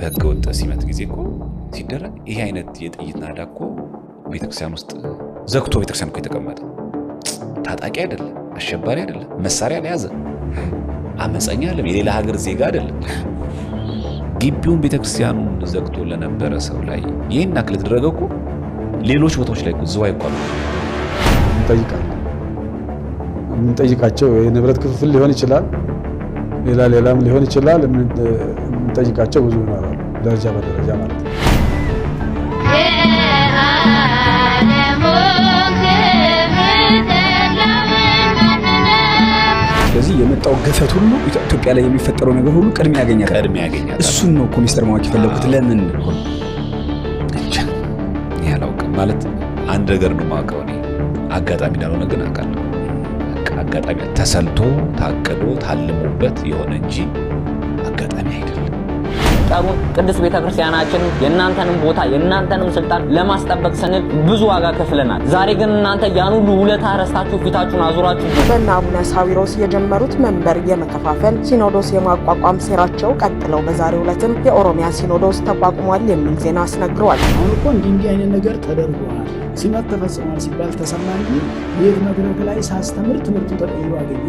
በህገ ወጥ ሲመት ጊዜ እኮ ሲደረግ ይሄ አይነት የጥይት ናዳ እኮ ቤተክርስቲያን ውስጥ ዘግቶ ቤተክርስቲያን እኮ የተቀመጠ ታጣቂ አይደለም፣ አሸባሪ አይደለም፣ መሳሪያ ያዘ አመፀኛ አይደለም፣ የሌላ ሀገር ዜጋ አይደለም። ግቢውን ቤተክርስቲያኑን ዘግቶ ለነበረ ሰው ላይ ይሄን አክል ተደረገው እኮ ሌሎች ቦታዎች ላይ እኮ ዝዋይ እኮ የምንጠይቃቸው የንብረት ክፍፍል ሊሆን ይችላል፣ ሌላም ሊሆን ይችላል። የምንጠይቃቸው ብዙ ይኖራሉ፣ ደረጃ በደረጃ ማለት ነው። ስለዚህ የመጣው ገፈት ሁሉ ኢትዮጵያ ላይ የሚፈጠረው ነገር ሁሉ ቅድሚያ ያገኛል። እሱን ነው እኮ ሚስተር ማዋቂ ፈለጉት። ለምን ያላውቅም ማለት አንድ ነገር ነው የማውቀው እኔ አጋጣሚ እንዳልሆነ ግን አውቃለሁ። አጋጣሚ ተሰልቶ ታቅዶ ታልሞበት የሆነ እንጂ አጋጣሚ አይደለም። ጠሩን ቅዱስ ቤተክርስቲያናችን የእናንተንም ቦታ የእናንተንም ስልጣን ለማስጠበቅ ስንል ብዙ ዋጋ ከፍለናል። ዛሬ ግን እናንተ ያን ሁሉ ውለታ ረስታችሁ ፊታችሁን አዙራችሁ በእነ አቡነ ሳዊሮስ የጀመሩት መንበር የመከፋፈል ሲኖዶስ የማቋቋም ሴራቸው ቀጥለው በዛሬው ዕለትም የኦሮሚያ ሲኖዶስ ተቋቁሟል የሚል ዜና አስነግረዋል። አሁን እኮ እንዲህ አይነት ነገር ተደርጓል፣ ሲመት ተፈጽሟል ሲባል ተሰማ እንጂ የት መድረክ ላይ ሳስተምር ትምህርቱ ተቀይሮ አገኘ።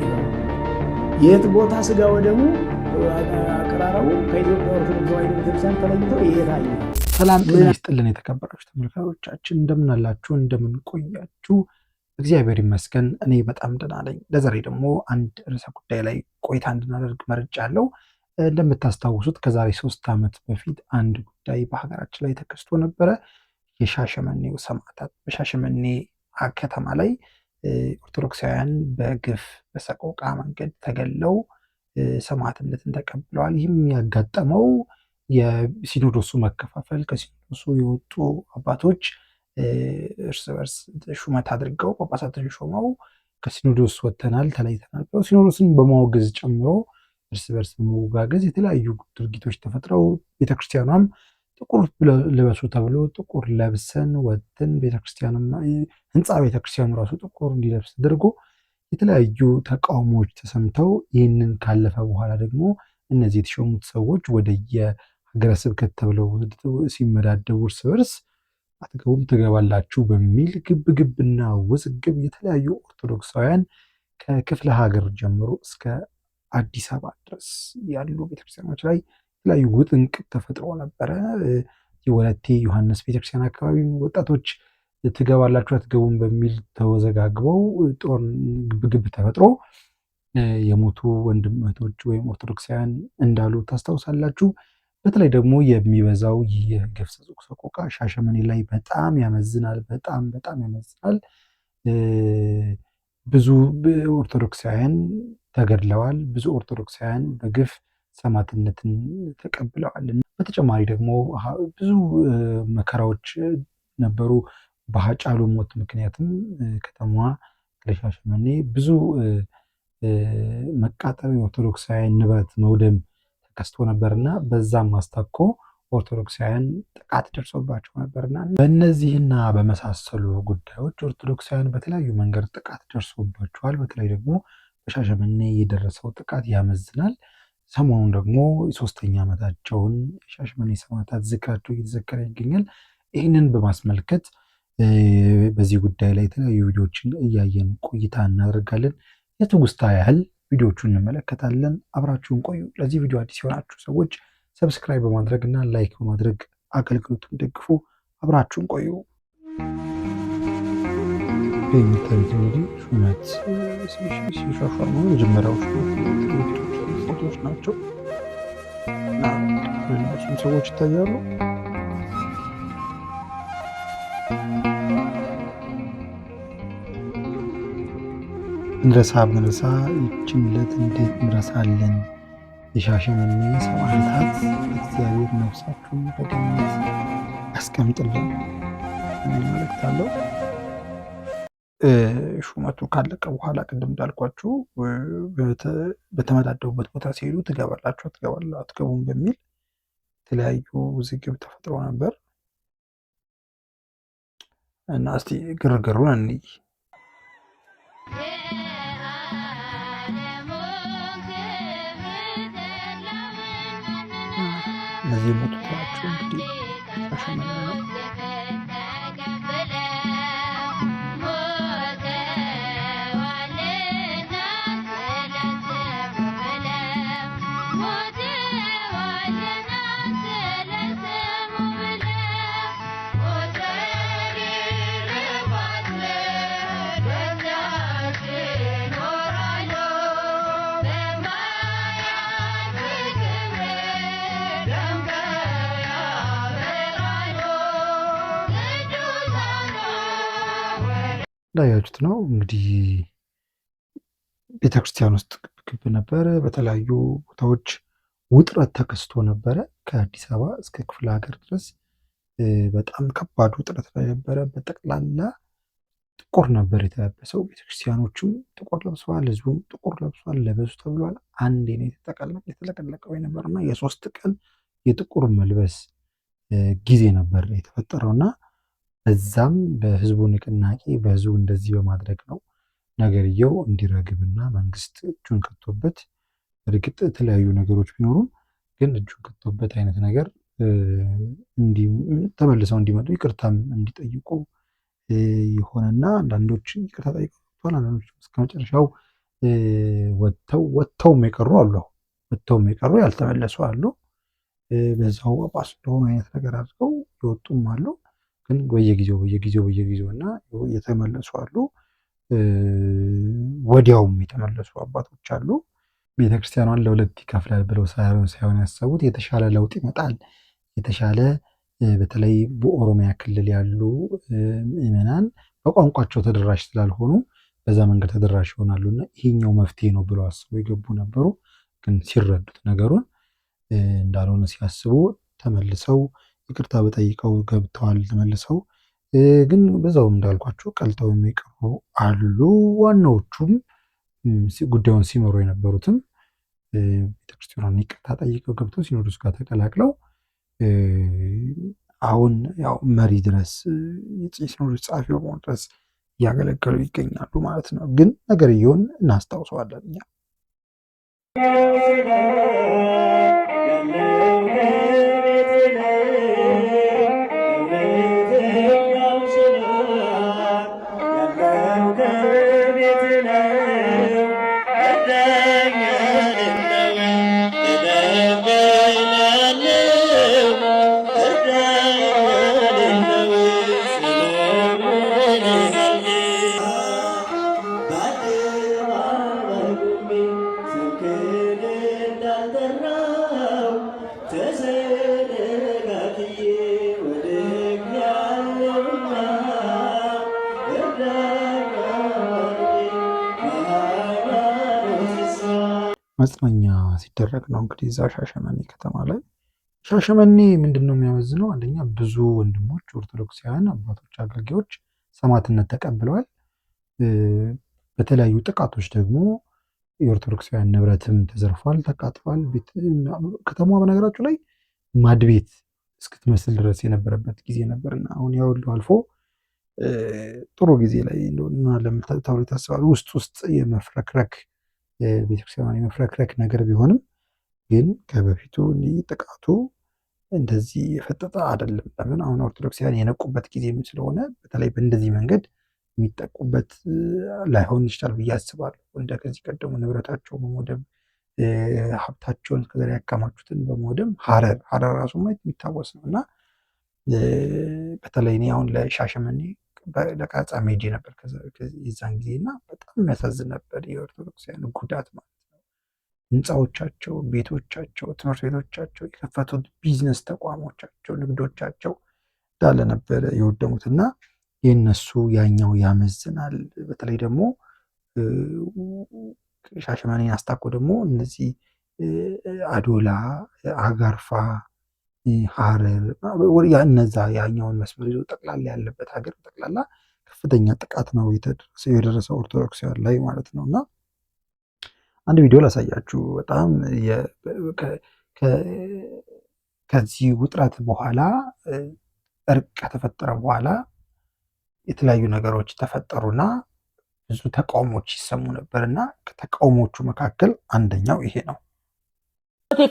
የት ቦታ ስጋ ወደሙ አቀራረቡ ከኢትዮጵያ ኦርቶዶክስ ተዋሕዶ ቤተክርስቲያን ተለይቶ ይሄዳል። ሰላም ጤና ይስጥልን የተከበራችሁ ተመልካቾቻችን፣ እንደምን አላችሁ? እንደምን ቆያችሁ? እግዚአብሔር ይመስገን እኔ በጣም ደህና ነኝ። ለዛሬ ደግሞ አንድ ርዕሰ ጉዳይ ላይ ቆይታ እንድናደርግ መርጫለሁ። እንደምታስታውሱት ከዛሬ 3 ዓመት በፊት አንድ ጉዳይ በሀገራችን ላይ ተከስቶ ነበረ። የሻሸመኔው ሰማዕታት በሻሸመኔ ከተማ ላይ ኦርቶዶክሳውያን በግፍ በሰቆቃ መንገድ ተገለው ሰማዕትነትን ተቀብለዋል። ይህም ያጋጠመው የሲኖዶሱ መከፋፈል፣ ከሲኖዶሱ የወጡ አባቶች እርስ በርስ ሹመት አድርገው ጳጳሳትን ሾመው ከሲኖዶስ ወጥተናል ተለይተናል ብለው ሲኖዶስን በማወገዝ ጨምሮ እርስ በርስ በመወጋገዝ የተለያዩ ድርጊቶች ተፈጥረው ቤተክርስቲያኗም ጥቁር ልበሱ ተብሎ ጥቁር ለብሰን ወጥተን ቤተክርስቲያኑም ህንፃ ቤተክርስቲያኑ ራሱ ጥቁር እንዲለብስ ተደርጎ የተለያዩ ተቃውሞዎች ተሰምተው ይህንን ካለፈ በኋላ ደግሞ እነዚህ የተሾሙት ሰዎች ወደ የሀገረ ስብከት ተብለው ሲመዳደቡ እርስ በርስ አትገቡም ትገባላችሁ በሚል ግብግብና ውዝግብ የተለያዩ ኦርቶዶክሳውያን ከክፍለ ሀገር ጀምሮ እስከ አዲስ አበባ ድረስ ያሉ ቤተክርስቲያኖች ላይ የተለያዩ ውጥንቅጥ ተፈጥሮ ነበረ። የወለቴ ዮሐንስ ቤተክርስቲያን አካባቢ ወጣቶች ትገባላችሁ አትገቡም በሚል ተወዘጋግበው ጦር ግብግብ ተፈጥሮ የሞቱ ወንድም እህቶች ወይም ኦርቶዶክሳውያን እንዳሉ ታስታውሳላችሁ። በተለይ ደግሞ የሚበዛው የግፍ ሰቆቃ ሻሸመኔ ላይ በጣም ያመዝናል። በጣም ያመዝናል። ብዙ ኦርቶዶክሳውያን ተገድለዋል። ብዙ ኦርቶዶክሳውያን በግፍ ሰማዕትነትን ተቀብለዋል። በተጨማሪ ደግሞ ብዙ መከራዎች ነበሩ። በሃጫሉ ሞት ምክንያትም ከተማዋ ለሻሸመኔ ብዙ መቃጠል፣ ኦርቶዶክሳውያን ንብረት መውደም ተከስቶ ነበርና በዛም አስታኮ ኦርቶዶክሳውያን ጥቃት ደርሶባቸው ነበርና በእነዚህና በመሳሰሉ ጉዳዮች ኦርቶዶክሳውያን በተለያዩ መንገድ ጥቃት ደርሶባቸዋል። በተለይ ደግሞ በሻሸመኔ የደረሰው ጥቃት ያመዝናል። ሰሞኑን ደግሞ የ3ኛ ዓመታቸውን የሻሸመኔ ሰማዕታት ዝክራቸው እየተዘከረ ይገኛል። ይህንን በማስመልከት በዚህ ጉዳይ ላይ የተለያዩ ቪዲዮዎችን እያየን ቆይታ እናደርጋለን። የትውስታ ያህል ቪዲዮዎቹን እንመለከታለን። አብራችሁን ቆዩ። ለዚህ ቪዲዮ አዲስ የሆናችሁ ሰዎች ሰብስክራይብ በማድረግ እና ላይክ በማድረግ አገልግሎቱን ደግፉ። አብራችሁን ቆዩ። የሚታዩት እንግዲህ ሹመት ሲሻሻሉ መጀመሪያው ፎቶዎች ናቸው እና ሌሎችም ሰዎች ይታያሉ። እንረሳ ብንረሳ ይችን ዕለት እንዴት እንረሳለን? የሻሸመኔ ሰማዕታት እግዚአብሔር ነፍሳችሁን በገነት ያስቀምጥልን የሚል መልእክት አለው። ሹመቱ ካለቀ በኋላ ቅድም እንዳልኳችሁ በተመዳደቡበት ቦታ ሲሄዱ ትገባላችሁ አትገቡም በሚል የተለያዩ ውዝግብ ተፈጥሮ ነበር እና እስቲ ግርግሩን እንይ። እነዚህ የሞቱት ናቸው። እንግዲህ ሻሸመኔ ነው። እንዳያችሁት ነው እንግዲህ ቤተክርስቲያን ውስጥ ግብ ነበረ። በተለያዩ ቦታዎች ውጥረት ተከስቶ ነበረ። ከአዲስ አበባ እስከ ክፍለ ሀገር ድረስ በጣም ከባድ ውጥረት ላይ ነበረ። በጠቅላላ ጥቁር ነበር የተለበሰው። ቤተክርስቲያኖቹም ጥቁር ለብሰዋል፣ ህዝቡም ጥቁር ለብሷል። ለበሱ ተብሏል። አንዴ ነው የተለቀለቀው የነበረና የ3 ቀን የጥቁር መልበስ ጊዜ ነበር የተፈጠረውና በዛም በህዝቡ ንቅናቄ በህዝቡ እንደዚህ በማድረግ ነው ነገርየው እንዲረግብና መንግስት እጁን ከቶበት፣ እርግጥ የተለያዩ ነገሮች ቢኖሩም ግን እጁን ከቶበት አይነት ነገር ተመልሰው እንዲመጡ ይቅርታም እንዲጠይቁ የሆነና አንዳንዶች ይቅርታ ጠይቀዋል። አንዳንዶች እስከ መጨረሻው ወጥተውም የቀሩ አሉ። ወጥተውም የቀሩ ያልተመለሱ አሉ። በዛው ጳጳስ እንደሆኑ አይነት ነገር አድርገው የወጡም አሉ። ግን በየጊዜው እና የተመለሱ አሉ። ወዲያውም የተመለሱ አባቶች አሉ። ቤተክርስቲያኗን ለሁለት ይከፍላል ብለው ሳይሆን ያሰቡት የተሻለ ለውጥ ይመጣል፣ የተሻለ በተለይ በኦሮሚያ ክልል ያሉ ምዕመናን በቋንቋቸው ተደራሽ ስላልሆኑ በዛ መንገድ ተደራሽ ይሆናሉና ይሄኛው መፍትሄ ነው ብለው አስበው የገቡ ነበሩ። ግን ሲረዱት ነገሩን እንዳልሆነ ሲያስቡ ተመልሰው ይቅርታ በጠይቀው ገብተዋል። ተመልሰው ግን በዛውም እንዳልኳቸው ቀልጠው የሚቀሩ አሉ። ዋናዎቹም ጉዳዩን ሲመሩ የነበሩትም ቤተክርስቲያኗን ይቅርታ ጠይቀው ገብተው ሲኖዶስ ጋር ተቀላቅለው አሁን ያው መሪ ድረስ የሲኖዶስ ጸሐፊ በመሆን ድረስ እያገለገሉ ይገኛሉ ማለት ነው። ግን ነገርየውን እናስታውሰዋለን እኛ መጽናኛ ሲደረግ ነው እንግዲህ እዛ ሻሸመኔ ከተማ ላይ። ሻሸመኔ ምንድን ነው የሚያመዝነው? አንደኛ ብዙ ወንድሞች ኦርቶዶክሳውያን አባቶች፣ አገልጋዮች ሰማዕትነት ተቀብለዋል። በተለያዩ ጥቃቶች ደግሞ የኦርቶዶክሳውያን ንብረትም ተዘርፏል፣ ተቃጥሏል። ከተማዋ በነገራችሁ ላይ ማድቤት እስክትመስል ድረስ የነበረበት ጊዜ ነበርና አሁን ያው አልፎ ጥሩ ጊዜ ላይ ተብሎ ይታሰባል። ውስጥ የመፍረክረክ ቤተክርስቲያን የመፍረክረክ ነገር ቢሆንም ግን ከበፊቱ ጥቃቱ እንደዚህ የፈጠጠ አይደለም። ለምን አሁን ኦርቶዶክሳውያን የነቁበት ጊዜም ስለሆነ በተለይ በእንደዚህ መንገድ የሚጠቁበት ላይሆን ይችላል ብዬ አስባለሁ። እንደ ከዚህ ቀደሙ ንብረታቸው በመውደም ሀብታቸውን ከዛ ያካማቹትን በመውደም ሀረር ራሱ ማየት የሚታወስ ነው እና በተለይ እኔ አሁን ለሻሸመኔ ለቀረጻ ሜጄ ነበር የዛን ጊዜ እና በጣም የሚያሳዝን ነበር የኦርቶዶክሳውያን ጉዳት ማለት ነው። ህንፃዎቻቸው፣ ቤቶቻቸው፣ ትምህርት ቤቶቻቸው፣ የከፈቱት ቢዝነስ ተቋሞቻቸው፣ ንግዶቻቸው እንዳለ ነበረ የወደሙት እና የእነሱ ያኛው ያመዝናል። በተለይ ደግሞ ሻሸመኔን አስታኮ ደግሞ እነዚህ አዶላ፣ አጋርፋ፣ ሀረር እነዛ ያኛውን መስመር ይዞ ጠቅላላ ያለበት ሀገር ጠቅላላ ከፍተኛ ጥቃት ነው የደረሰው ኦርቶዶክሳውያን ላይ ማለት ነው። እና አንድ ቪዲዮ ላሳያችሁ። በጣም ከዚህ ውጥረት በኋላ እርቅ ከተፈጠረ በኋላ የተለያዩ ነገሮች ተፈጠሩና ብዙ ተቃውሞች ይሰሙ ነበር እና ከተቃውሞቹ መካከል አንደኛው ይሄ ነው።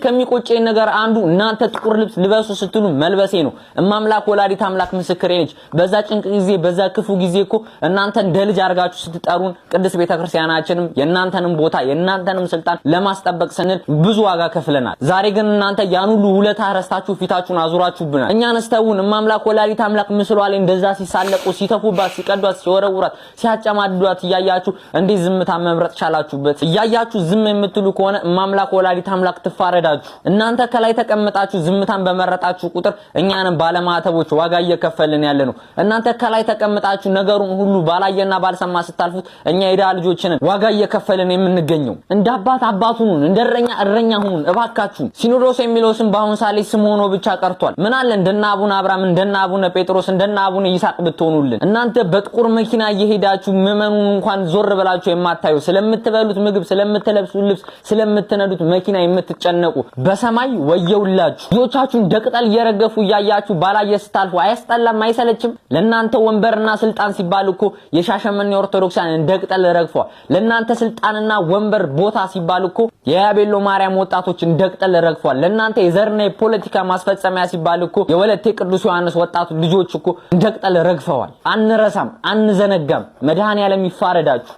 ከሚቆጨኝ ነገር አንዱ እናንተ ጥቁር ልብስ ልበሱ ስትሉ መልበሴ ነው። እማምላክ ወላዲት አምላክ ምስክሬ ነች። በዛ ጭንቅ ጊዜ በዛ ክፉ ጊዜ እኮ እናንተ እንደ ልጅ አርጋችሁ ስትጠሩን ቅድስት ቤተክርስቲያናችንም የእናንተንም ቦታ የእናንተንም ስልጣን ለማስጠበቅ ስንል ብዙ ዋጋ ከፍለናል። ዛሬ ግን እናንተ ያን ሁሉ ውለታ ረስታችሁ ፊታችሁን አዙራችሁብናል። እኛን አስተውን እማምላክ ወላዲት አምላክ ምስሏ ላይ እንደዛ ሲሳለቁ ሲተፉባት ሲቀዷት ሲወረውራት ሲያጨማድዷት እያያችሁ እንዴ ዝምታ መምረጥ ቻላችሁበት? እያያችሁ ዝም የምትሉ ከሆነ እማምላክ ወላዲት አምላክ ትፋረዳችሁ። እናንተ ከላይ ተቀምጣችሁ ዝምታን በመረጣችሁ ቁጥር እኛንም ባለማተቦች ዋጋ እየከፈልን ያለ ነው። እናንተ ከላይ ተቀምጣችሁ ነገሩን ሁሉ ባላየና ባልሰማ ስታልፉት እኛ የዳ ልጆችን ዋጋ እየከፈልን የምንገኘው። እንደ አባት አባቱን እንደ እረኛ ሁኑን እባካችሁ። ሲኖዶስ የሚለው ስም በአሁን ሳሌ ስም ሆኖ ብቻ ቀርቷል። ምን አለ እንደና አቡነ አብርሃም እንደና አቡነ ጴጥሮስ እንደና አቡነ ይስሐቅ ብትሆኑልን። እናንተ በጥቁር መኪና እየሄዳችሁ ምዕመኑን እንኳን ዞር ብላችሁ የማታዩ ስለምትበሉት ምግብ ስለምትለብሱት ልብስ ስለምትነዱት መኪና የምትጨነቁ በሰማይ ወየውላችሁ። ልጆቻችሁን ደቅጠል እየረገፉ እያያችሁ ባላየ ስታልፉ አያስጠላም? አይሰለችም? ለእናንተ ወንበርና ስልጣን ሲባል እኮ የሻሸመኔ ኦርቶዶክሳን ደቅጠል ረግፏል። ለእናንተ ስልጣንና ወንበር ቦታ ሲባል እኮ የያቤሎ ማርያም ወጣቶች ደቅጠል ረግፏል። ለእናንተ የዘርና የፖለቲካ ማስፈጸሚያ ሲባል እኮ የወለቴ ቅዱስ ዮሐንስ ወጣቱ ልጆች እኮ ደቅጠል ረግፈዋል። አንረሳም፣ አንዘነጋም። መድኃኔዓለም ይፋረዳችሁ።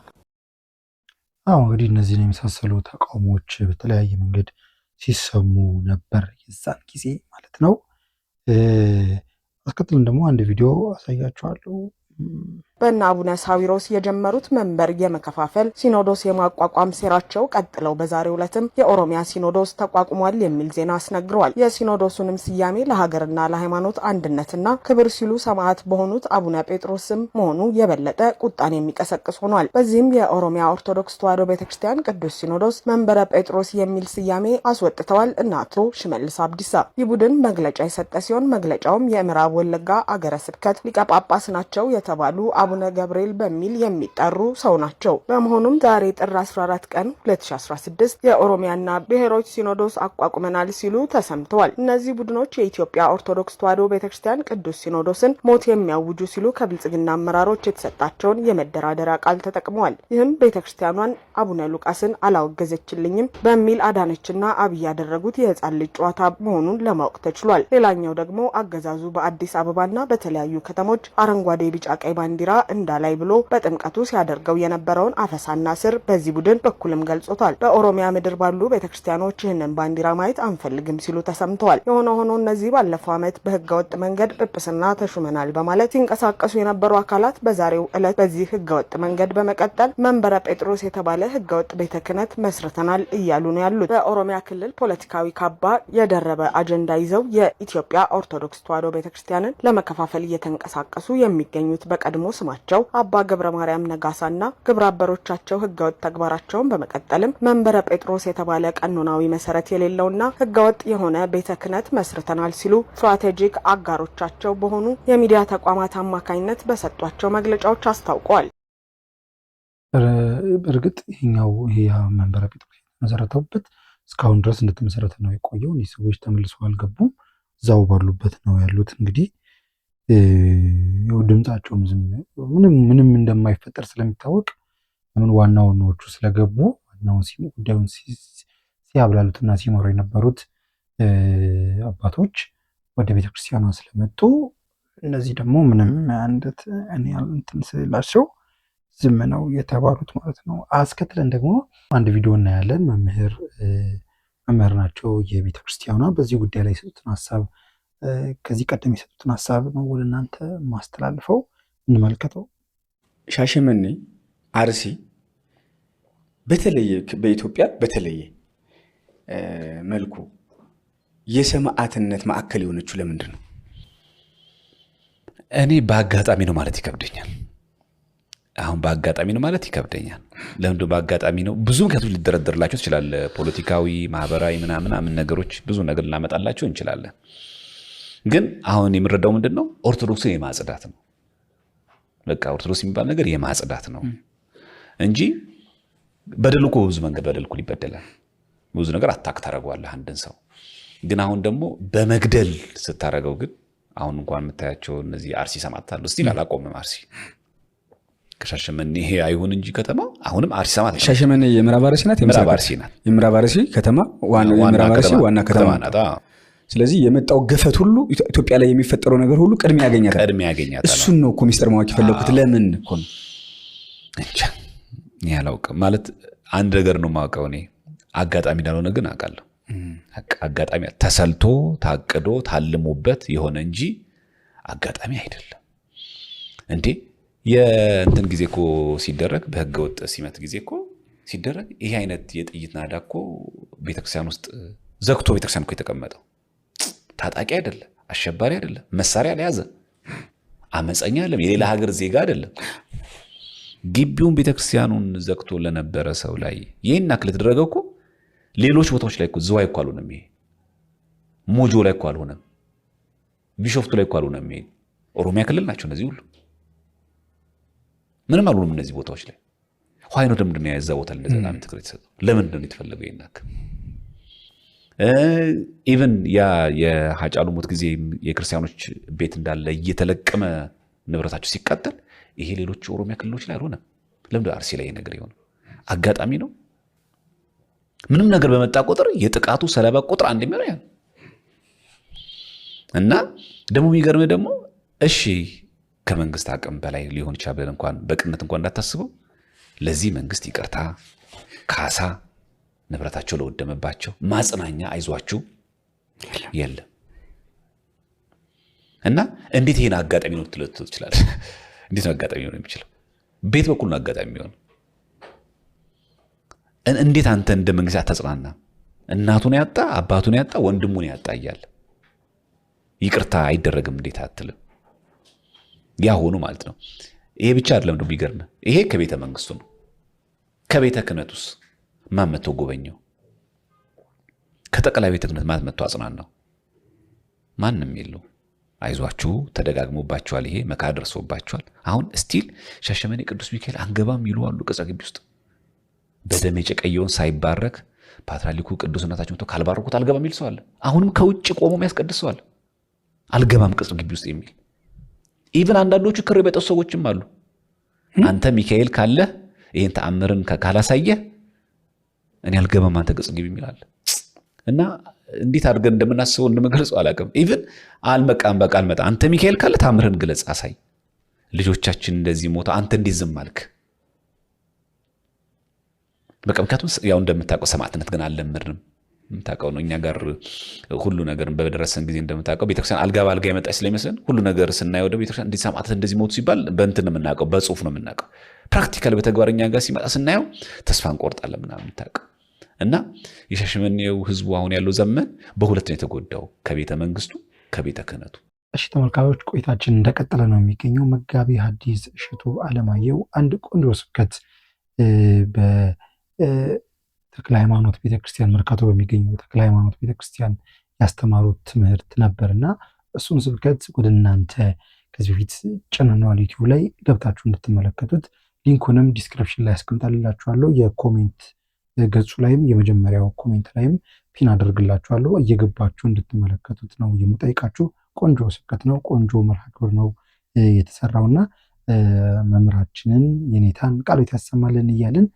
እንግዲህ እነዚህን የመሳሰሉ ተቃውሞዎች በተለያየ መንገድ ሲሰሙ ነበር የዛን ጊዜ ማለት ነው። አስከትለን ደግሞ አንድ ቪዲዮ አሳያችኋለሁ። በእነ አቡነ ሳዊሮስ የጀመሩት መንበር የመከፋፈል ሲኖዶስ የማቋቋም ሴራቸው ቀጥለው በዛሬው ዕለትም የኦሮሚያ ሲኖዶስ ተቋቁሟል የሚል ዜና አስነግረዋል። የሲኖዶሱንም ስያሜ ለሀገርና ለሃይማኖት አንድነትና ክብር ሲሉ ሰማዕት በሆኑት አቡነ ጴጥሮስም መሆኑ የበለጠ ቁጣን የሚቀሰቅስ ሆኗል። በዚህም የኦሮሚያ ኦርቶዶክስ ተዋሕዶ ቤተክርስቲያን ቅዱስ ሲኖዶስ መንበረ ጴጥሮስ የሚል ስያሜ አስወጥተዋል እነ አቶ ሽመልስ አብዲሳ። ይህ ቡድን መግለጫ የሰጠ ሲሆን መግለጫውም የምዕራብ ወለጋ አገረ ስብከት ሊቀ ጳጳስ ናቸው የተባሉ አቡነ ገብርኤል በሚል የሚጠሩ ሰው ናቸው። በመሆኑም ዛሬ ጥር 14 ቀን 2016 የኦሮሚያና ብሔሮች ሲኖዶስ አቋቁመናል ሲሉ ተሰምተዋል። እነዚህ ቡድኖች የኢትዮጵያ ኦርቶዶክስ ተዋሕዶ ቤተክርስቲያን ቅዱስ ሲኖዶስን ሞት የሚያውጁ ሲሉ ከብልጽግና አመራሮች የተሰጣቸውን የመደራደሪያ ቃል ተጠቅመዋል። ይህም ቤተክርስቲያኗን አቡነ ሉቃስን አላወገዘችልኝም በሚል አዳነችና አብይ ያደረጉት የህፃን ልጅ ጨዋታ መሆኑን ለማወቅ ተችሏል። ሌላኛው ደግሞ አገዛዙ በአዲስ አበባና በተለያዩ ከተሞች አረንጓዴ፣ ቢጫ፣ ቀይ ባንዲራ እንዳላይ ብሎ በጥምቀቱ ሲያደርገው የነበረውን አፈሳና ስር በዚህ ቡድን በኩልም ገልጾታል። በኦሮሚያ ምድር ባሉ ቤተክርስቲያኖች ይህንን ባንዲራ ማየት አንፈልግም ሲሉ ተሰምተዋል። የሆነ ሆኖ እነዚህ ባለፈው ዓመት በህገወጥ መንገድ ጵጵስና ተሹመናል በማለት ሲንቀሳቀሱ የነበሩ አካላት በዛሬው ዕለት በዚህ ህገወጥ መንገድ በመቀጠል መንበረ ጴጥሮስ የተባለ ህገወጥ ቤተ ክህነት መስርተናል እያሉ ነው ያሉት። በኦሮሚያ ክልል ፖለቲካዊ ካባ የደረበ አጀንዳ ይዘው የኢትዮጵያ ኦርቶዶክስ ተዋሕዶ ቤተክርስቲያንን ለመከፋፈል እየተንቀሳቀሱ የሚገኙት በቀድሞ ስማቸው አባ ገብረ ማርያም ነጋሳና ግብረ አበሮቻቸው ህገወጥ ተግባራቸውን በመቀጠልም መንበረ ጴጥሮስ የተባለ ቀኖናዊ መሰረት የሌለውና ህገወጥ የሆነ ቤተ ክህነት መስርተናል ሲሉ ስትራቴጂክ አጋሮቻቸው በሆኑ የሚዲያ ተቋማት አማካኝነት በሰጧቸው መግለጫዎች አስታውቀዋል። በእርግጥ ይሄ መንበረ ጴጥሮስ የተመሰረተውበት እስካሁን ድረስ እንደተመሰረተ ነው የቆየው። እነዚህ ሰዎች ተመልሰው አልገቡም፣ እዛው ባሉበት ነው ያሉት። እንግዲህ ድምጻቸውም ዝም ምንም እንደማይፈጠር ስለሚታወቅ ለምን ዋናዎቹ ስለገቡ ዋናውን ጉዳዩን ሲያብላሉትና ሲመሩ የነበሩት አባቶች ወደ ቤተክርስቲያኗ ስለመጡ እነዚህ ደግሞ ምንም አንደት እንትን ስላቸው ዝም ነው የተባሉት ማለት ነው። አስከትለን ደግሞ አንድ ቪዲዮ እናያለን። መምህር ናቸው የቤተክርስቲያኗ በዚህ ጉዳይ ላይ የሰጡትን ሀሳብ ከዚህ ቀደም የሰጡትን ሀሳብ ነው ወደ እናንተ ማስተላልፈው፣ እንመልከተው። ሻሸመኔ፣ አርሲ በተለየ በኢትዮጵያ በተለየ መልኩ የሰማዕትነት ማዕከል የሆነችው ለምንድን ነው? እኔ በአጋጣሚ ነው ማለት ይከብደኛል። አሁን በአጋጣሚ ነው ማለት ይከብደኛል። ለምንድን በአጋጣሚ ነው? ብዙ ምክንያቶች ሊደረደርላቸው ይችላል። ፖለቲካዊ፣ ማህበራዊ ምናምን ነገሮች ብዙ ነገር ልናመጣላቸው እንችላለን። ግን አሁን የምረዳው ምንድን ነው? ኦርቶዶክስን የማጽዳት ነው። በቃ ኦርቶዶክስ የሚባል ነገር የማጽዳት ነው እንጂ በደል እኮ ብዙ መንገድ በደል እኮ ይበደላል። ብዙ ነገር አታክ ታደርገዋለህ አንድን ሰው። ግን አሁን ደግሞ በመግደል ስታደርገው ግን አሁን እንኳን የምታያቸው እነዚህ አርሲ ሰማዕታት አሉ። እስቲ አላቆምም። አርሲ ከሻሸመኔ ይሄ አይሁን እንጂ ከተማው አሁንም አርሲ ማለት ነው። ሻሸመኔ የምዕራብ አርሲ ናት። የምዕራብ አርሲ ከተማ የምዕራብ አርሲ ዋና ከተማ ናት። ስለዚህ የመጣው ገፈት ሁሉ ኢትዮጵያ ላይ የሚፈጠረው ነገር ሁሉ ቅድሚያ ያገኛታል። እሱን ነው እኮ ሚስጥር ማወቅ የፈለኩት። ለምን እኮ ነው እንጃ ያላውቅም ማለት አንድ ነገር ነው ማውቀው እኔ አጋጣሚ እንዳልሆነ ግን አውቃለሁ። አጋጣሚ ተሰልቶ ታቅዶ ታልሞበት የሆነ እንጂ አጋጣሚ አይደለም እንዴ። የእንትን ጊዜ እኮ ሲደረግ በህገ ወጥ ሲመት ጊዜ እኮ ሲደረግ ይሄ አይነት የጥይት ናዳ እኮ ቤተክርስቲያን ውስጥ ዘግቶ ቤተክርስቲያን እኮ የተቀመጠው ታጣቂ አይደለም፣ አሸባሪ አይደለም፣ መሳሪያ ለያዘ አመፀኛ አይደለም፣ የሌላ ሀገር ዜጋ አይደለም። ግቢውን ቤተክርስቲያኑን ዘግቶ ለነበረ ሰው ላይ ይሄን አክል ተደረገው እኮ ሌሎች ቦታዎች ላይ እኮ ዝዋይ እኮ አልሆነም፣ ይሄ ሞጆ ላይ እኮ አልሆነም፣ ቢሾፍቱ ላይ እኮ አልሆነም። ይሄ ኦሮሚያ ክልል ናቸው እነዚህ ሁሉ ምንም አልሆነም እነዚህ ቦታዎች ላይ። ሆይ ነው ለምንድን ነው ያዛ ቦታ እንደዛ በጣም ትኩረት ተሰጠው? ለምንድን ነው የተፈለገው ይናክ? ኢቭን ያ የሃጫሉ ሞት ጊዜ የክርስቲያኖች ቤት እንዳለ እየተለቀመ ንብረታቸው ሲቃጠል ይሄ ሌሎች ኦሮሚያ ክልሎች ላይ አልሆነም። ለምንድን አርሲ ላይ ነገር ይሆን? አጋጣሚ ነው? ምንም ነገር በመጣ ቁጥር የጥቃቱ ሰለባ ቁጥር አንድ የሚሆነው ያ እና ደግሞ የሚገርም ደግሞ እሺ ከመንግስት አቅም በላይ ሊሆን ይችላል ብለን እንኳን በቅንነት እንኳን እንዳታስበው ለዚህ መንግስት ይቅርታ ካሳ ንብረታቸው ለወደመባቸው ማጽናኛ አይዟችሁ የለም። እና እንዴት ይሄን አጋጣሚ ነው ትልት ይችላል? እንዴት ነው አጋጣሚ ነው የሚችለው? ቤት በኩል ነው አጋጣሚ ነው። እንዴት አንተ እንደ መንግስት አታጽናና? እናቱን ያጣ አባቱን ያጣ ወንድሙን ያጣ እያለ ይቅርታ አይደረግም እንዴት አትልም? ያ ሆኖ ማለት ነው። ይሄ ብቻ አይደለም ነው ቢገርም፣ ይሄ ከቤተ መንግስቱ ነው። ከቤተ ክህነቱስ ማን መጥቶ ጎበኘው? ከጠቅላይ ቤተ ክህነት ማን መጥቶ አጽናናው? ማንም የለው። አይዟችሁ ተደጋግሞባችኋል፣ ይሄ መካ ደርሶባችኋል። አሁን ስቲል ሻሸመኔ ቅዱስ ሚካኤል አንገባም ይሉዋሉ። ቅጽረ ግቢ ውስጥ በደም የጨቀየውን ሳይባረክ ፓትርያርኩ ቅዱስነታቸው መጥቶ ካልባረኩት አልገባም ይል ሰው አለ። አሁንም ከውጭ ቆሞ የሚያስቀድስ ሰው አለ። አልገባም ቅጽረ ግቢ ውስጥ የሚል ኢቭን አንዳንዶቹ ክር የበጠሱ ሰዎችም አሉ። አንተ ሚካኤል ካለ ይሄን ተአምርን ካላሳየ እኔ አልገባም አንተ ቅጽረ ግቢ የሚል አለ። እና እንዴት አድርገን እንደምናስበው እንደምገልጸው አላውቅም። ኢቭን አልመቃም በቃ አልመጣ አንተ ሚካኤል ካለ ተአምርን ግለጽ አሳይ። ልጆቻችን እንደዚህ ሞታ አንተ እንዴት ዝም አልክ? በቃ ምክንያቱም ያው እንደምታውቀው ሰማዕትነት ግን አልለምድንም። የምታውቀው ነው እኛ ጋር ሁሉ ነገር በደረሰን ጊዜ እንደምታውቀው ቤተክርስቲያን አልጋ ባልጋ የመጣች ስለሚመስለን ሁሉ ነገር ስናየው ወደ ቤተክርስቲያን እንዴት ሰማዕታት እንደዚህ ሞቱ ሲባል በእንትን ነው የምናውቀው፣ በጽሁፍ ነው የምናውቀው። ፕራክቲካል በተግባር እኛ ጋር ሲመጣ ስናየው ተስፋ እንቆርጣለን ምናምን የምታውቀው። እና የሻሸመኔው ህዝቡ አሁን ያለው ዘመን በሁለት ነው የተጎዳው፣ ከቤተ መንግስቱ ከቤተ ክህነቱ። እሺ ተመልካቾች ቆይታችን እንደቀጠለ ነው የሚገኘው። መጋቢ ሐዲስ እሸቱ አለማየሁ አንድ ቆንጆ ስብከት ተክለ ሃይማኖት ቤተክርስቲያን መርካቶ በሚገኘው ተክለ ሃይማኖት ቤተክርስቲያን ያስተማሩት ትምህርት ነበርና እሱን ስብከት ወደ እናንተ ከዚህ በፊት ጭነናል ዩቲዩብ ላይ ገብታችሁ እንድትመለከቱት ሊንኩንም ዲስክሪፕሽን ላይ አስቀምጣላችኋለሁ። የኮሜንት ገጹ ላይም የመጀመሪያው ኮሜንት ላይም ፒን አደርግላችኋለሁ። እየገባችሁ እንድትመለከቱት ነው የምጠይቃችሁ። ቆንጆ ስብከት ነው፣ ቆንጆ መርሃ ግብር ነው የተሰራውና መምህራችንን የኔታን ቃል ያሰማልን እያልን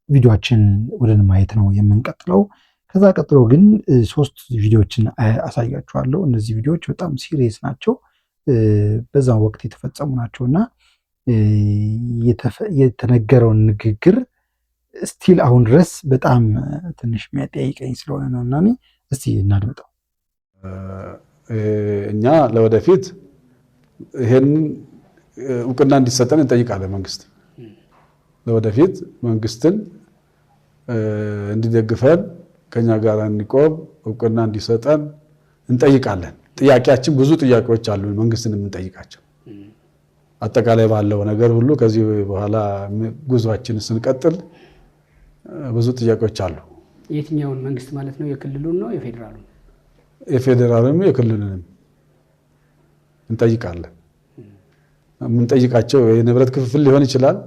ቪዲዮችን ወደን ማየት ነው የምንቀጥለው። ከዛ ቀጥሎ ግን 3 ቪዲዮችን አሳያችኋለሁ። እነዚህ ቪዲዮዎች በጣም ሲሪየስ ናቸው፣ በዛው ወቅት የተፈጸሙ ናቸውና የተነገረውን ንግግር ስቲል አሁን ድረስ በጣም ትንሽ የሚያጠያይቀኝ ስለሆነ ነውና እስቲ እናድምጠው። እኛ ለወደፊት ይሄን እውቅና እንዲሰጠን እንጠይቃለን። መንግስት ለወደፊት መንግስትን እንዲደግፈን ከኛ ጋር እንቆም እውቅና እንዲሰጠን እንጠይቃለን። ጥያቄያችን ብዙ ጥያቄዎች አሉ፣ መንግስትን የምንጠይቃቸው አጠቃላይ ባለው ነገር ሁሉ። ከዚህ በኋላ ጉዟችን ስንቀጥል ብዙ ጥያቄዎች አሉ። የትኛውን መንግስት ማለት ነው? የክልሉን ነው የፌዴራሉን? የፌዴራሉንም የክልሉንም እንጠይቃለን። የምንጠይቃቸው የንብረት ክፍፍል ሊሆን ይችላል፣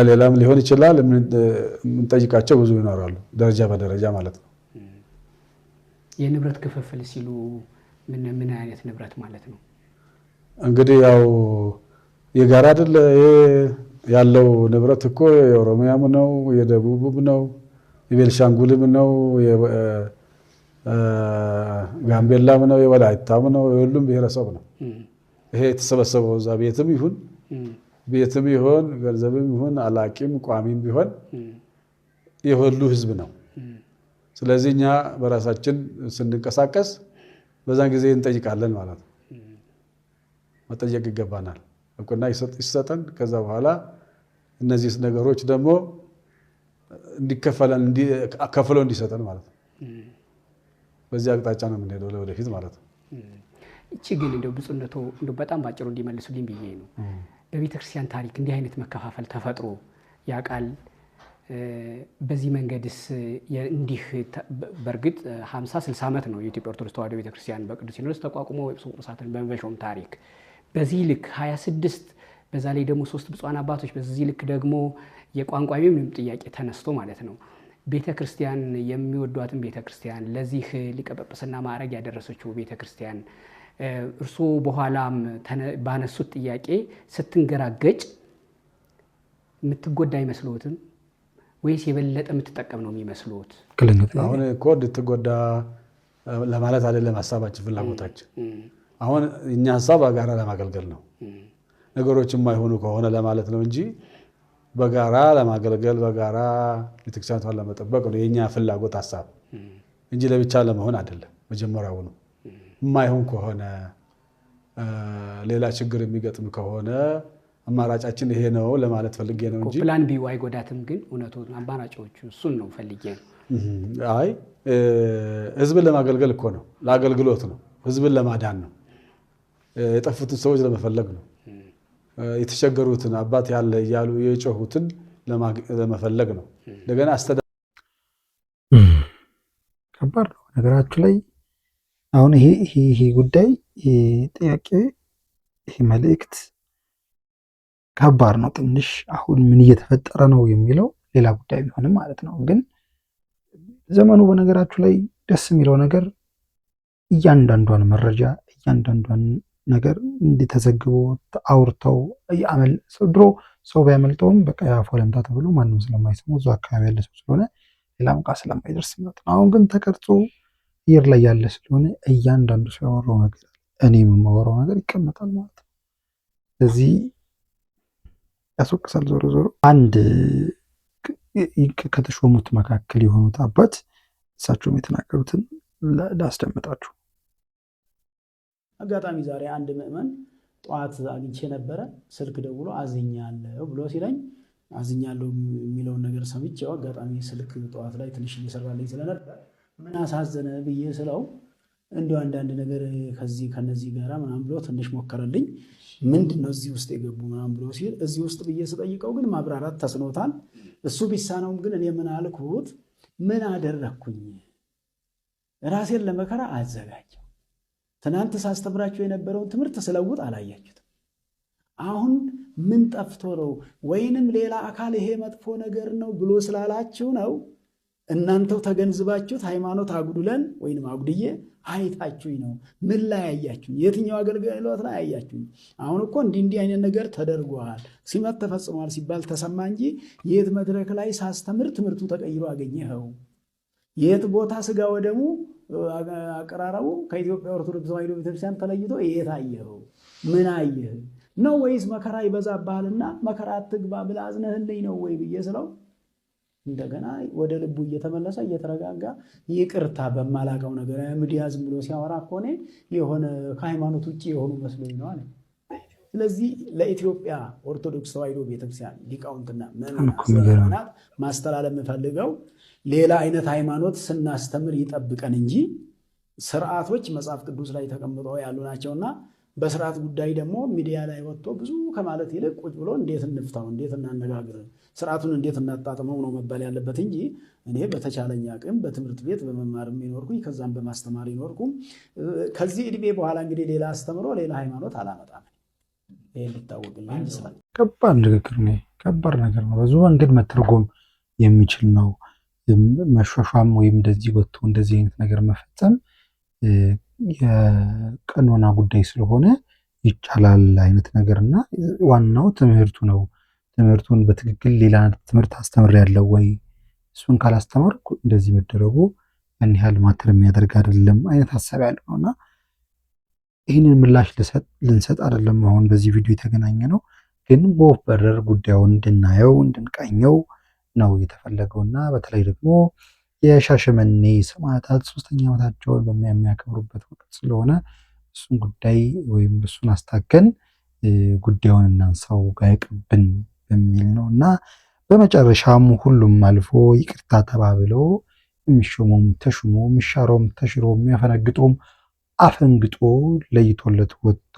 ሌላም ሊሆን ይችላል። የምንጠይቃቸው ብዙ ይኖራሉ፣ ደረጃ በደረጃ ማለት ነው። የንብረት ክፍፍል ሲሉ ምን አይነት ንብረት ማለት ነው? እንግዲህ ያው የጋራ አይደለ ያለው ንብረት እኮ የኦሮሚያም ነው፣ የደቡብም ነው፣ የቤልሻንጉልም ነው፣ ጋምቤላም ነው፣ የወላይታም ነው፣ የሁሉም ብሔረሰብ ነው። ይሄ የተሰበሰበው እዛ ቤትም ይሁን ገንዘብም ይሁን አላቂም ቋሚም ቢሆን የሁሉ ህዝብ ነው። ስለዚህ እኛ በራሳችን ስንንቀሳቀስ በዛን ጊዜ እንጠይቃለን ማለት ነው። መጠየቅ ይገባናል። እውቅና ይሰጠን። ከዛ በኋላ እነዚህ ነገሮች ደግሞ እንዲከፈለን ከፍሎ እንዲሰጠን ማለት ነው። በዚህ አቅጣጫ ነው የምንሄደው ለወደፊት ማለት ነው። እቺ ግን እንደው ብፁዕነቶ እንደው በጣም ባጭሩ እንዲመልሱልኝ ብዬ ነው። በቤተክርስቲያን ታሪክ እንዲህ አይነት መከፋፈል ተፈጥሮ ያውቃል? በዚህ መንገድስ እንዲህ በእርግጥ 50-60 ዓመት ነው የኢትዮጵያ ኦርቶዶክስ ተዋሕዶ ቤተክርስቲያን በቅዱስ ሲኖዶስ ተቋቁሞ ኤጲስቆጶሳትን ጳጳሳትን በመሾም ታሪክ በዚህ ልክ 26 በዛ ላይ ደግሞ 3 ብፁዓን አባቶች በዚህ ልክ ደግሞ የቋንቋ ምንም ጥያቄ ተነስቶ ማለት ነው ቤተክርስቲያን የሚወዷትን ቤተክርስቲያን ለዚህ ሊቀ ጵጵስና ማዕረግ ያደረሰችው ቤተክርስቲያን እርሱ በኋላም ባነሱት ጥያቄ ስትንገራገጭ የምትጎዳ አይመስልዎትም ወይስ የበለጠ የምትጠቀም ነው የሚመስልዎት? አሁን እኮ እንድትጎዳ ለማለት አይደለም ሀሳባችን፣ ፍላጎታችን አሁን እኛ ሀሳብ በጋራ ለማገልገል ነው። ነገሮች የማይሆኑ ከሆነ ለማለት ነው እንጂ በጋራ ለማገልገል በጋራ ቤተክርስቲያኗን ለመጠበቅ ነው የኛ ፍላጎት ሀሳብ እንጂ ለብቻ ለመሆን አይደለም። መጀመሪያው ነው የማይሆን ከሆነ ሌላ ችግር የሚገጥም ከሆነ አማራጫችን ይሄ ነው ለማለት ፈልጌ ነው እንጂ ፕላን ቢ አይጎዳትም። ግን እውነቱ አማራጮቹ እሱን ነው ፈልጌ ነው። አይ ህዝብን ለማገልገል እኮ ነው፣ ለአገልግሎት ነው፣ ህዝብን ለማዳን ነው፣ የጠፉትን ሰዎች ለመፈለግ ነው፣ የተቸገሩትን አባት ያለ እያሉ የጮሁትን ለመፈለግ ነው። እንደገና ከባድ ነው ነገራችሁ ላይ አሁን ይሄ ጉዳይ ጥያቄ ይሄ መልእክት ከባድ ነው ትንሽ። አሁን ምን እየተፈጠረ ነው የሚለው ሌላ ጉዳይ ቢሆንም ማለት ነው። ግን ዘመኑ በነገራችሁ ላይ ደስ የሚለው ነገር እያንዳንዷን መረጃ እያንዳንዷን ነገር እንዲተዘግቦ አውርተው ድሮ ሰው ቢያመልጠውም በቃ የአፉ ለምታ ተብሎ ማንም ስለማይሰሙ እዛ አካባቢ ያለ ሰው ስለሆነ ሌላም ቃ ስለማይደርስ ነው። አሁን ግን ተቀርጾ አየር ላይ ያለ ስለሆነ እያንዳንዱ ሰው ያወራው ነገር እኔም የማወራው ነገር ይቀመጣል ማለት ነው። ስለዚህ ያስወቅሳል። ዞሮ ዞሮ አንድ ከተሾሙት መካከል የሆኑት አባት እሳቸውም የተናገሩትን ላስደምጣችሁ። አጋጣሚ ዛሬ አንድ ምዕመን ጠዋት አግኝቼ ነበረ። ስልክ ደውሎ አዝኛለሁ ብሎ ሲለኝ አዝኛለሁ የሚለውን ነገር ሰምቼው አጋጣሚ ስልክ ጠዋት ላይ ትንሽ እየሰራልኝ ስለነበር ምን አሳዘነ ብዬ ስለው እንዲሁ አንዳንድ ነገር ከነዚህ ጋር ምናምን ብሎ ትንሽ ሞከረልኝ። ምንድን ነው እዚህ ውስጥ የገቡ ምናምን ብሎ ሲል እዚህ ውስጥ ብዬ ስጠይቀው ግን ማብራራት ተስኖታል። እሱ ቢሳነውም ግን እኔ ምን አልኩት፣ ምን አደረግኩኝ? ራሴን ለመከራ አዘጋጀው። ትናንት ሳስተምራችሁ የነበረውን ትምህርት ስለውጥ አላያችሁትም። አሁን ምን ጠፍቶ ነው? ወይንም ሌላ አካል ይሄ መጥፎ ነገር ነው ብሎ ስላላችሁ ነው እናንተው ተገንዝባችሁት ሃይማኖት አጉድለን ወይንም አጉድዬ አይታችሁኝ ነው? ምን ላይ አያችሁኝ? የትኛው አገልግሎት ላይ አያችሁኝ? አሁን እኮ እንዲህ አይነት ነገር ተደርጓል፣ ሲመት ተፈጽሟል ሲባል ተሰማ እንጂ የት መድረክ ላይ ሳስተምር ትምህርቱ ተቀይሮ አገኘኸው? የት ቦታ ስጋ ወደሙ አቀራረቡ ከኢትዮጵያ ኦርቶዶክስ ተዋሕዶ ቤተክርስቲያን ተለይቶ የት አየኸው? ምን አየህ ነው? ወይስ መከራ ይበዛብሃልና መከራ አትግባ ብለህ አዝነህልኝ ነው ወይ ብዬ ስለው እንደገና ወደ ልቡ እየተመለሰ እየተረጋጋ ይቅርታ በማላውቀው ነገር ምድያ ዝም ብሎ ሲያወራ ከሆነ የሆነ ከሃይማኖት ውጭ የሆኑ መስሎኝ ነው አለ። ስለዚህ ለኢትዮጵያ ኦርቶዶክስ ተዋሕዶ ቤተክርስቲያን ሊቃውንትና ምዕመናን ማስተላለፍ የምፈልገው ሌላ አይነት ሃይማኖት ስናስተምር ይጠብቀን እንጂ ስርዓቶች መጽሐፍ ቅዱስ ላይ ተቀምጠው ያሉ ናቸውና በስርዓት ጉዳይ ደግሞ ሚዲያ ላይ ወጥቶ ብዙ ከማለት ይልቅ ቁጭ ብሎ እንዴት እንፍታው፣ እንዴት እናነጋግር፣ ስርዓቱን እንዴት እናጣጥመው ነው መባል ያለበት እንጂ እኔ በተቻለኝ አቅም በትምህርት ቤት በመማር የሚኖርኩኝ ከዛም በማስተማር ይኖርኩም ከዚህ እድሜ በኋላ እንግዲህ ሌላ አስተምሮ ሌላ ሃይማኖት አላመጣም። ይሄ ሊታወቅልኝ ይችላል። ከባድ ንግግር ነው። ከባድ ነገር ነው። ብዙ መንገድ መተርጎም የሚችል ነው። መሿሿም ወይም እንደዚህ ወጥቶ እንደዚህ አይነት ነገር መፈጸም የቀኖና ጉዳይ ስለሆነ ይቻላል አይነት ነገርና ዋናው ትምህርቱ ነው። ትምህርቱን በትክክል ሌላ ትምህርት አስተምሬያለሁ ወይ? እሱን ካላስተማርኩ እንደዚህ መደረጉ ያን ያህል ማተር የሚያደርግ አይደለም አይነት ሀሳብ ያለው ነውና ይህንን ምላሽ ልንሰጥ አይደለም አሁን በዚህ ቪዲዮ የተገናኘ ነው። ግን በወፍ በረር ጉዳዩን እንድናየው እንድንቃኘው ነው የተፈለገውና በተለይ ደግሞ የሻሸመኔ ሰማዕታት 3ኛ ዓመታቸውን በሚያከብሩበት ወቅት ስለሆነ እሱን ጉዳይ ወይም እሱን አስታከን ጉዳዩን እናንሳው ጋይቅብን በሚል ነውና በመጨረሻም ሁሉም አልፎ ይቅርታ ተባብለው የሚሾመውም ተሹሞ የሚሻረውም ተሽሮ የሚያፈነግጦም አፈንግጦ ለይቶለት ወጥቶ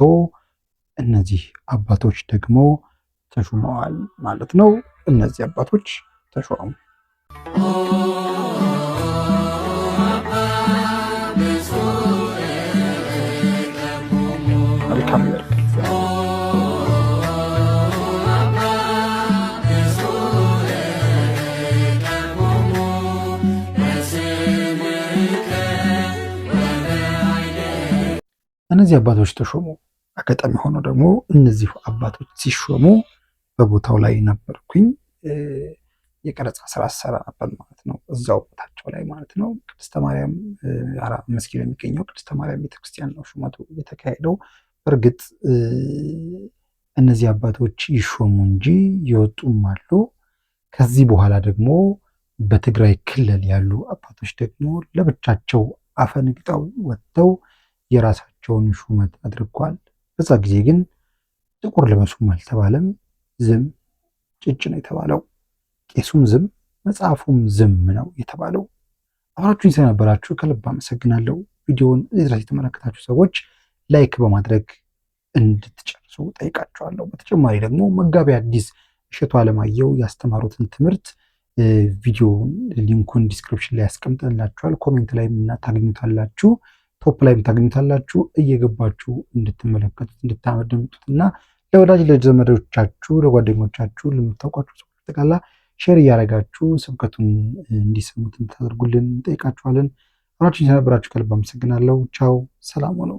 እነዚህ አባቶች ደግሞ ተሹመዋል ማለት ነው። እነዚህ አባቶች ተሾሙ። መልካም ይበል። እነዚህ አባቶች ተሾሙ። አጋጣሚ ሆኖ ደግሞ እነዚህ አባቶች ሲሾሙ በቦታው ላይ ነበርኩኝ። የቀረጻ ስራ ሰራ ነበር ማለት ነው፣ እዛው ቦታቸው ላይ ማለት ነው። ቅድስተ ማርያም 5 ኪሎ የሚገኘው ቅድስተ ማርያም ቤተክርስቲያን ነው ሹመቱ የተካሄደው። በእርግጥ እነዚህ አባቶች ይሾሙ እንጂ ይወጡም አሉ። ከዚህ በኋላ ደግሞ በትግራይ ክልል ያሉ አባቶች ደግሞ ለብቻቸው አፈንግጠው ወጥተው የራሳቸውን ሹመት አድርጓል። በዛ ጊዜ ግን ጥቁር ልበሱም አልተባለም፣ ዝም ጭጭ ነው የተባለው። ቄሱም ዝም፣ መጽሐፉም ዝም ነው የተባለው። አብራችሁኝ ስለነበራችሁ ከልብ አመሰግናለሁ። ቪዲዮውን እዚህ ድረስ የተመለከታችሁ ሰዎች ላይክ በማድረግ እንድትጨርሱ ጠይቃችኋለሁ። በተጨማሪ ደግሞ መጋቢ ሐዲስ እሸቱ አለማየሁ ያስተማሩትን ትምህርት ቪዲዮውን ሊንኩን ዲስክሪፕሽን ላይ ያስቀምጥላችኋል። ኮሜንት ላይ ታገኙታላችሁ፣ ቶፕ ላይ ታገኙታላችሁ። እየገባችሁ እንድትመለከቱት እንድታደምጡትና ለወዳጅ ለዘመዶቻችሁ ለጓደኞቻችሁ ለምታውቋቸው ሰዎች ጠቅላላ ሼር እያደረጋችሁ ስብከቱን እንዲሰሙት እንድታደርጉልን እንጠይቃችኋለን። አብራችሁኝ ስለነበራችሁ ከልብ አመሰግናለሁ። ቻው፣ ሰላም ሆነው